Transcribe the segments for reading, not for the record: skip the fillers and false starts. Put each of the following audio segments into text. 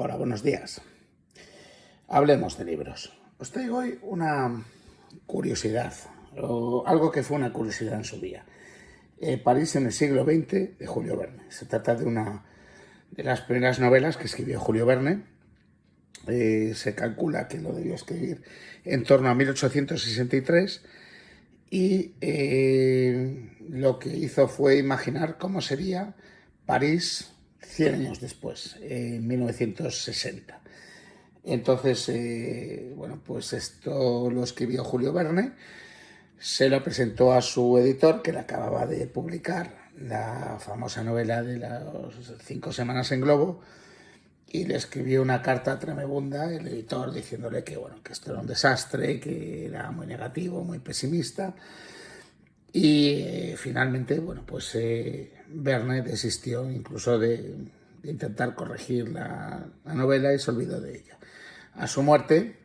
Hola, buenos días. Hablemos de libros. Os traigo hoy una curiosidad, o algo que fue una curiosidad en su día. París en el siglo XX de Julio Verne. Se trata de una de las primeras novelas que escribió Julio Verne. Se calcula que lo debió escribir en torno a 1863 y lo que hizo fue imaginar cómo sería París 100 años después, en 1960. Entonces, bueno, pues esto lo escribió Julio Verne, se lo presentó a su editor, que le acababa de publicar la famosa novela de las 5 semanas en globo, y le escribió una carta tremebunda el editor diciéndole que, bueno, que esto era un desastre, que era muy negativo, muy pesimista. Y finalmente, bueno, pues Verne desistió incluso de intentar corregir la novela y se olvidó de ella. A su muerte,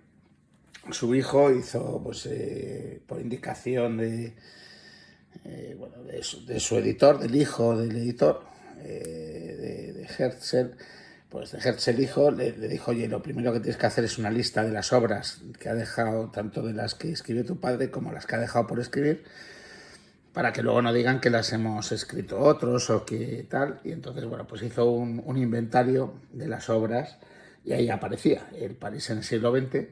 su hijo hizo, pues, por indicación bueno, de su editor, del hijo del editor, de Herzl, pues de Herzl hijo, le dijo: oye, lo primero que tienes que hacer es una lista de las obras que ha dejado, tanto de las que escribió tu padre como las que ha dejado por escribir, para que luego no digan que las hemos escrito otros o que tal. Y entonces, bueno, pues hizo un inventario de las obras y ahí aparecía el París en el siglo XX.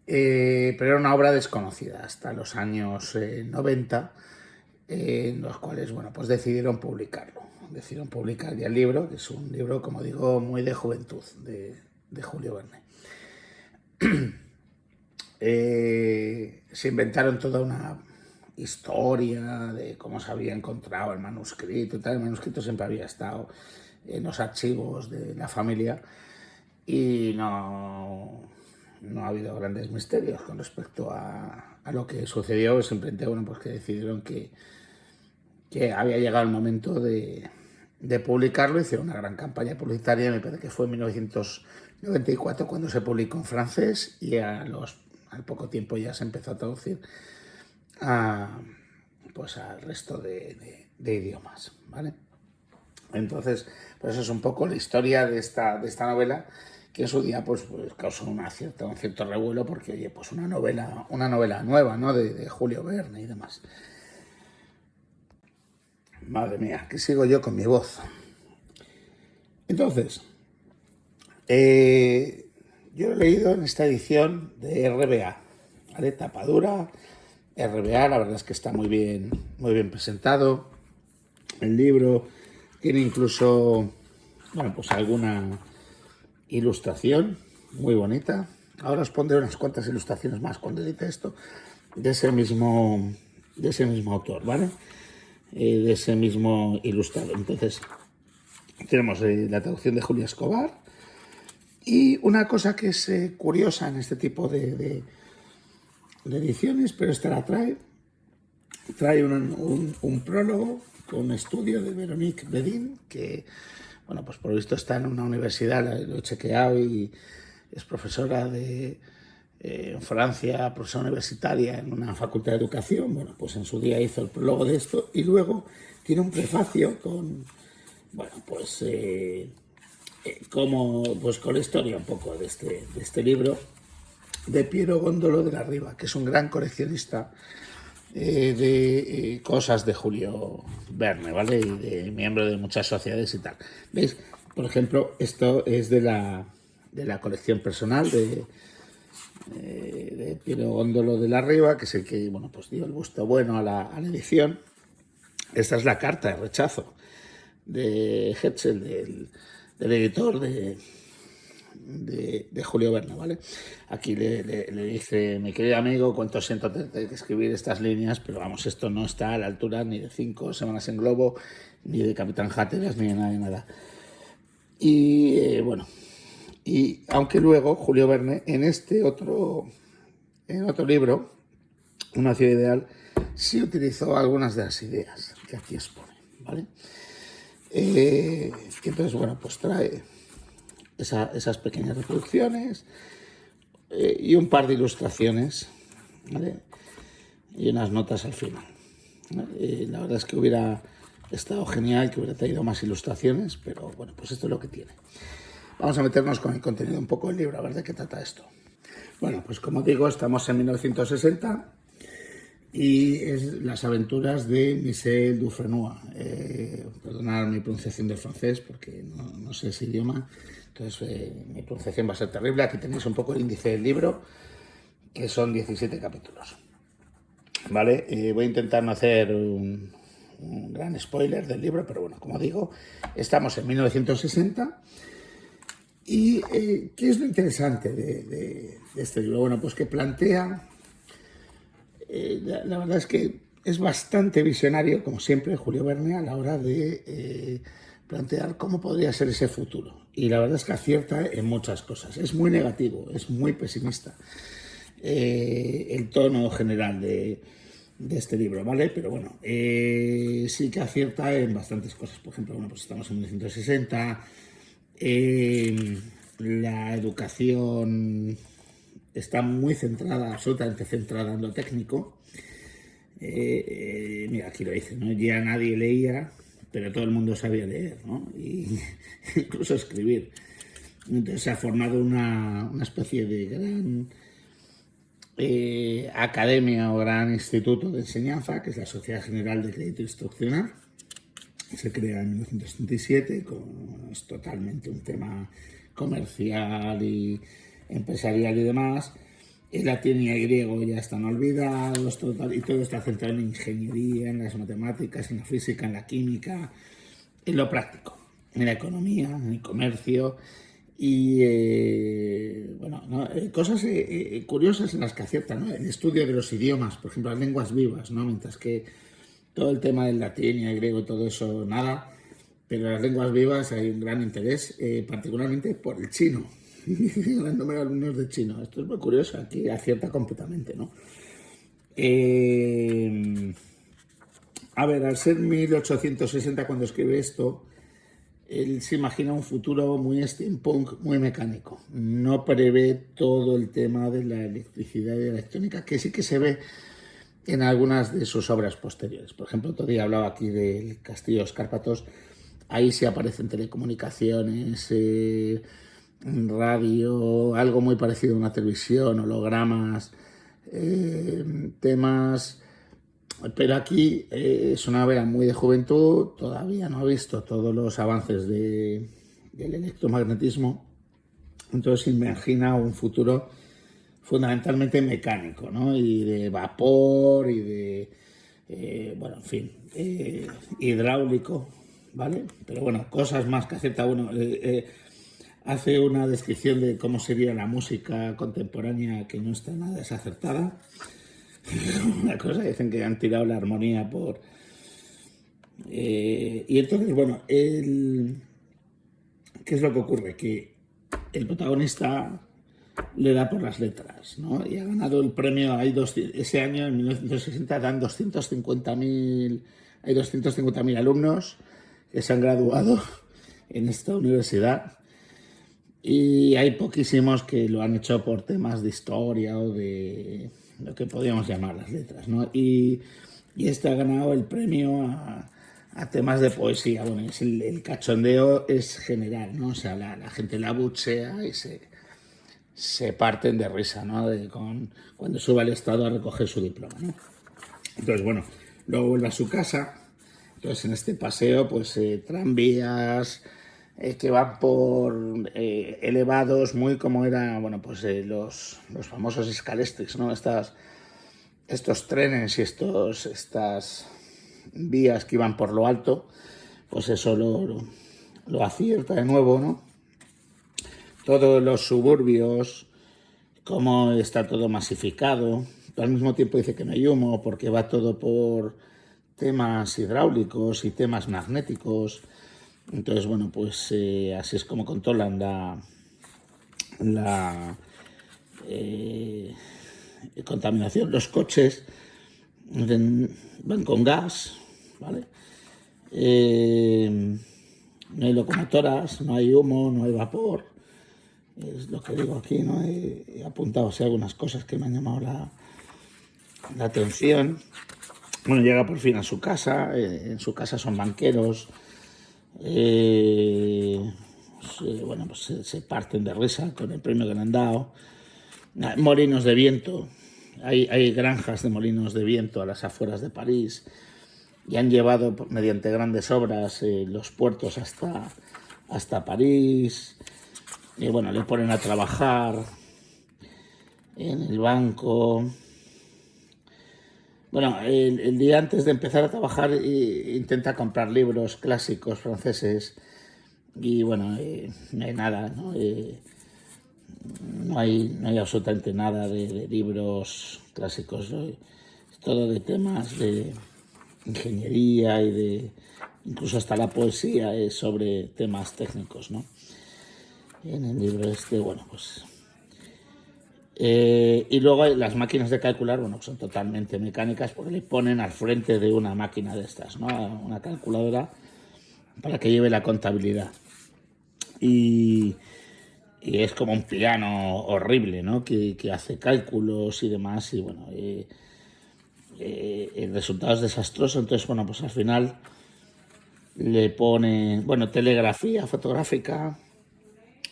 Pero era una obra desconocida hasta los años 90, en los cuales, bueno, pues decidieron publicarlo. Decidieron publicar ya el libro, que es un libro, como digo, muy de juventud, de Julio Verne. Se inventaron toda una historia de cómo se había encontrado el manuscrito y tal. El manuscrito siempre había estado en los archivos de la familia y no ha habido grandes misterios con respecto a lo que sucedió. Simplemente, bueno, pues que decidieron que había llegado el momento de publicarlo. Hicieron una gran campaña publicitaria, me parece que fue en 1994 cuando se publicó en francés, y al poco tiempo ya se empezó a traducir pues al resto de idiomas, ¿vale? Entonces, pues eso es un poco la historia de esta novela, que en su día pues causó un cierto revuelo, porque, oye, pues una novela nueva, ¿no?, de Julio Verne y demás. Madre mía, que sigo yo con mi voz. Entonces, yo he leído en esta edición de RBA, ¿vale? Tapadura, RBA, la verdad es que está muy bien presentado. El libro tiene incluso, bueno, pues alguna ilustración muy bonita. Ahora os pondré unas cuantas ilustraciones más cuando edite esto, de ese mismo autor, ¿vale? De ese mismo ilustrador. Entonces, tenemos la traducción de Julia Escobar. Y una cosa que es curiosa en este tipo de ediciones, pero esta la trae un prólogo con un estudio de Véronique Bedin, que, bueno, pues por lo visto está en una universidad, lo he chequeado, y es profesora en Francia, profesora universitaria en una facultad de educación. Bueno, pues en su día hizo el prólogo de esto, y luego tiene un prefacio con, bueno, pues con la historia un poco de este libro, de Piero Góndolo de la Riva, que es un gran coleccionista de cosas de Julio Verne, ¿vale? Y de miembro de muchas sociedades y tal. ¿Veis? Por ejemplo, esto es de la colección personal de Piero Góndolo de la Riva, que es el que, bueno, pues dio el visto bueno a la edición. Esta es la carta de rechazo de Herzl, del editor de Julio Verne, ¿vale? Aquí le dice: mi querido amigo, cuánto siento tener que escribir estas líneas, pero vamos, esto no está a la altura ni de 5 semanas en globo, ni de Capitán Hatteras, ni de nada. Y bueno, y aunque luego Julio Verne, en otro libro, Una ciudad ideal, sí utilizó algunas de las ideas que aquí expone, ¿vale? Entonces, bueno, pues trae esas pequeñas reproducciones y un par de ilustraciones, ¿vale? Y unas notas al final, ¿vale? La verdad es que hubiera estado genial que hubiera traído más ilustraciones, pero bueno, pues esto es lo que tiene. vamos a meternos con el contenido un poco del libro, a ver de qué trata esto. Bueno, pues como digo, estamos en 1960 y es las aventuras de Michel Dufresnoy. Perdonad mi pronunciación del francés porque no sé ese idioma, entonces mi pronunciación va a ser terrible. Aquí tenéis un poco el índice del libro, que son 17 capítulos. Vale, voy a intentar no hacer un gran spoiler del libro, pero bueno, como digo, estamos en 1960. ¿Y qué es lo interesante de este libro? Bueno, pues que plantea, la verdad es que es bastante visionario, como siempre, Julio Verne, a la hora de plantear cómo podría ser ese futuro. Y la verdad es que acierta en muchas cosas. Es muy negativo, es muy pesimista el tono general de este libro, ¿vale? Pero bueno, sí que acierta en bastantes cosas. Por ejemplo, bueno, pues estamos en 1960, la educación está muy centrada, absolutamente centrada en lo técnico. Mira, aquí lo dice, ¿no? Ya nadie leía, pero todo el mundo sabía leer, ¿no? Y incluso escribir. Entonces se ha formado una especie de gran academia o gran instituto de enseñanza, que es la Sociedad General de Crédito Instruccional. Se crea en 1977, es totalmente un tema comercial y empresarial y demás. El latín y el griego ya están olvidados, y todo está centrado en ingeniería, en las matemáticas, en la física, en la química, en lo práctico, en la economía, en el comercio. Y bueno, ¿no? Cosas curiosas en las que aciertan, ¿no? El estudio de los idiomas, por ejemplo, las lenguas vivas, ¿no? Mientras que todo el tema del latín y el griego, todo eso, nada, pero las lenguas vivas hay un gran interés, particularmente por el chino. Un gran número de alumnos de chino. Esto es muy curioso, aquí acierta completamente, ¿no? A ver, al ser 1860 cuando escribe esto, él se imagina un futuro muy steampunk, muy mecánico. No prevé todo el tema de la electricidad y de la electrónica, que sí que se ve en algunas de sus obras posteriores. Por ejemplo, todavía hablaba aquí del Castillo de los Cárpatos. Ahí sí aparecen telecomunicaciones, radio, algo muy parecido a una televisión, hologramas, temas. Pero aquí es una novela muy de juventud, todavía no ha visto todos los avances del electromagnetismo, entonces imagina un futuro fundamentalmente mecánico, ¿no? Y de vapor y de, bueno, en fin, hidráulico, ¿vale? Pero bueno, cosas más que acepta uno. Hace una descripción de cómo sería la música contemporánea que no está nada desacertada. Una cosa, dicen que han tirado la armonía por... y entonces, bueno, ¿qué es lo que ocurre? Que el protagonista le da por las letras, ¿no? Y ha ganado el premio, ese año, en 1960, dan 250.000, hay 250.000 alumnos que se han graduado en esta universidad y hay poquísimos que lo han hecho por temas de historia o de lo que podríamos llamar las letras, ¿no? Y este ha ganado el premio a temas de poesía. Bueno, el cachondeo es general, ¿no? O sea, la gente la buchea y se parten de risa, ¿no? Cuando sube al Estado a recoger su diploma, ¿no? Entonces, bueno, luego vuelve a su casa. Entonces, en este paseo, pues tranvías que van por elevados, muy como era, bueno, pues los famosos escalestrics, ¿no? Estos trenes y estas vías que iban por lo alto, pues eso lo acierta de nuevo, ¿no? Todos los suburbios, cómo está todo masificado. Pero al mismo tiempo dice que no hay humo porque va todo por temas hidráulicos y temas magnéticos. Entonces, bueno, pues así es como controlan la contaminación. Los coches van con gas, ¿vale? No hay locomotoras, no hay humo, no hay vapor. Es lo que digo aquí, ¿no? He apuntado así algunas cosas que me han llamado la atención. Bueno, llega por fin a su casa. En su casa son banqueros. se parten de risa con el premio que le han dado. Molinos de viento, hay granjas de molinos de viento a las afueras de París y han llevado mediante grandes obras los puertos hasta París. Y bueno, le ponen a trabajar en el banco. Bueno, el día antes de empezar a trabajar intenta comprar libros clásicos franceses y bueno, no hay nada, ¿no? No hay absolutamente nada de libros clásicos, ¿no? Es todo de temas de ingeniería incluso hasta la poesía es sobre temas técnicos, ¿no? En el libro bueno, pues... y luego las máquinas de calcular, bueno, son totalmente mecánicas porque le ponen al frente de una máquina de estas, ¿no? Una calculadora para que lleve la contabilidad. Y es como un piano horrible, ¿no? Que hace cálculos y demás y bueno, el resultado es desastroso. Entonces, bueno, pues al final le pone, bueno, telegrafía fotográfica,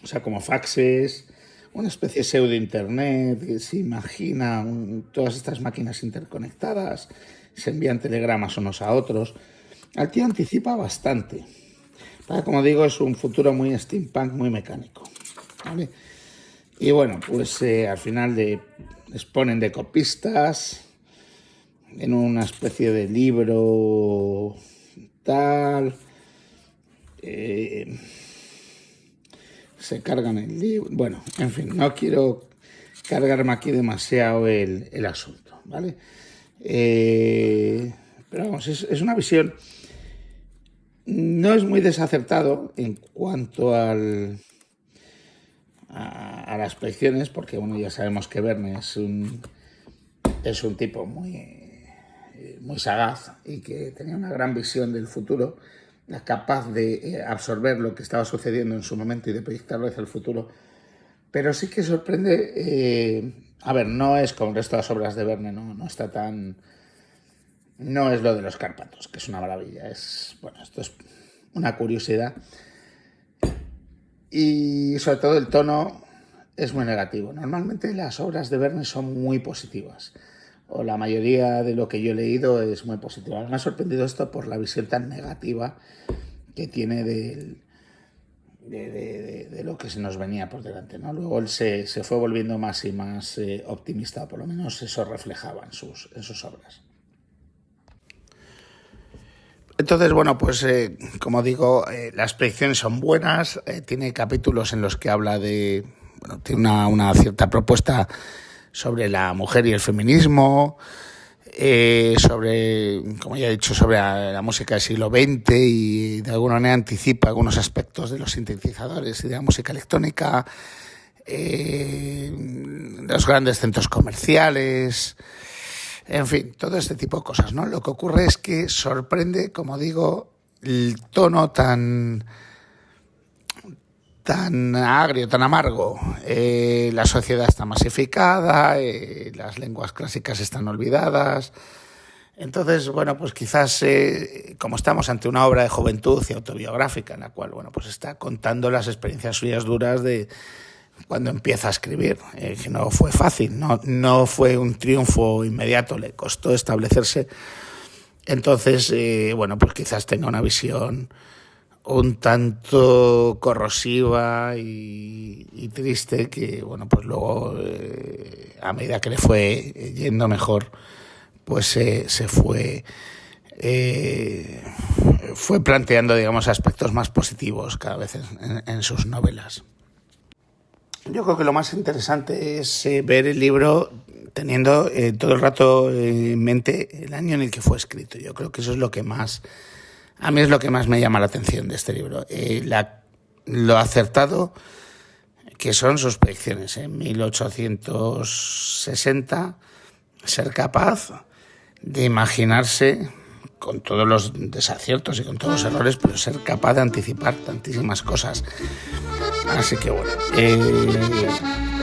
o sea, como faxes, una especie de pseudo-internet, que se imagina todas estas máquinas interconectadas, se envían telegramas unos a otros. El tío anticipa bastante. Como digo, es un futuro muy steampunk, muy mecánico, ¿vale? Y bueno, pues al final les ponen de copistas en una especie de libro tal. Se cargan el libro. Bueno, en fin, no quiero cargarme aquí demasiado el asunto, ¿vale? Pero vamos, es una visión. No es muy desacertado en cuanto a las predicciones, porque bueno, ya sabemos que Verne es un tipo muy sagaz y que tenía una gran visión del futuro, capaz de absorber lo que estaba sucediendo en su momento y de proyectarlo hacia el futuro. Pero sí que sorprende, no es como el resto de las obras de Verne, no está tan... No es lo de los Cárpatos, que es una maravilla, esto es una curiosidad. Y sobre todo el tono es muy negativo. Normalmente las obras de Verne son muy positivas, o la mayoría de lo que yo he leído es muy positiva. Me ha sorprendido esto por la visión tan negativa que tiene de lo que se nos venía por delante, ¿no? Luego él se fue volviendo más y más optimista, o por lo menos eso reflejaba en sus obras. Entonces, bueno, pues como digo, las predicciones son buenas, tiene capítulos en los que habla tiene una cierta propuesta sobre la mujer y el feminismo, sobre, como ya he dicho, sobre la música del siglo XX y de alguna manera anticipa algunos aspectos de los sintetizadores y de la música electrónica, de los grandes centros comerciales. En fin, todo este tipo de cosas, ¿no? Lo que ocurre es que sorprende, como digo, el tono tan agrio, tan amargo. La sociedad está masificada, las lenguas clásicas están olvidadas. Entonces, bueno, pues quizás como estamos ante una obra de juventud y autobiográfica en la cual, bueno, pues está contando las experiencias suyas duras de cuando empieza a escribir, que no fue fácil, no fue un triunfo inmediato, le costó establecerse. Entonces, bueno, pues quizás tenga una visión un tanto corrosiva y triste que, bueno, pues luego, a medida que le fue yendo mejor, pues se fue planteando, digamos, aspectos más positivos cada vez en sus novelas. Yo creo que lo más interesante es ver el libro teniendo todo el rato en mente el año en el que fue escrito. Yo creo que eso es lo que más, a mí es lo que más me llama la atención de este libro. Lo acertado que son sus predicciones. En 1860, ser capaz de imaginarse, con todos los desaciertos y con todos los errores, pero ser capaz de anticipar tantísimas cosas. Así que bueno,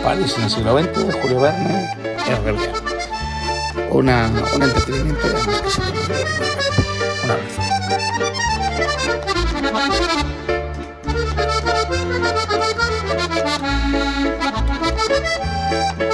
París en el siglo XX, de Julio Verne, RBA. Un entretenimiento además que se toma muy bien. Un abrazo. Thank you.